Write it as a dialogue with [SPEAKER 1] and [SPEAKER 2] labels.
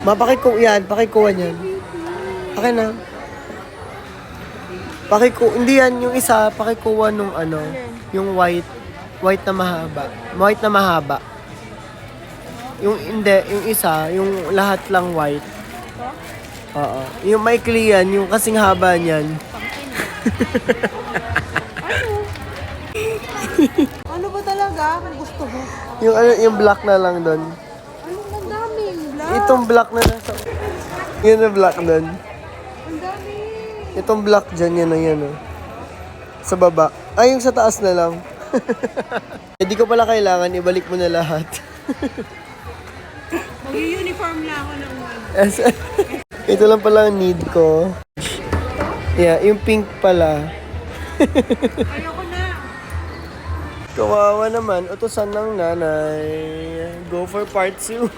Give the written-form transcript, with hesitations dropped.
[SPEAKER 1] Pakikuha niyan. Akin na. Hindi yan, yung isa, pakikuha nung ano, yung white. White na mahaba. White na mahaba. Yung hindi, yung isa, yung lahat lang white. Oo. Yung maikli yan, yung kasing haba niyan.
[SPEAKER 2] Ano ba talaga kung gusto mo?
[SPEAKER 1] Yung black na lang doon.
[SPEAKER 2] Ano ang daming black?
[SPEAKER 1] Itong black na lang sa... Yun na black doon.
[SPEAKER 2] Ang dami.
[SPEAKER 1] Itong black dyan, yan o yan o. Sa baba. Ay, yung sa taas na lang. Hindi ko pala kailangan, ibalik mo na lahat.
[SPEAKER 2] Mag-uniform na ako ng one.
[SPEAKER 1] Ito lang pala ang need ko. Yeah, yung pink pala.
[SPEAKER 2] Ayoko na.
[SPEAKER 1] Kawawa naman, utusan ng nanay. Go for part 2.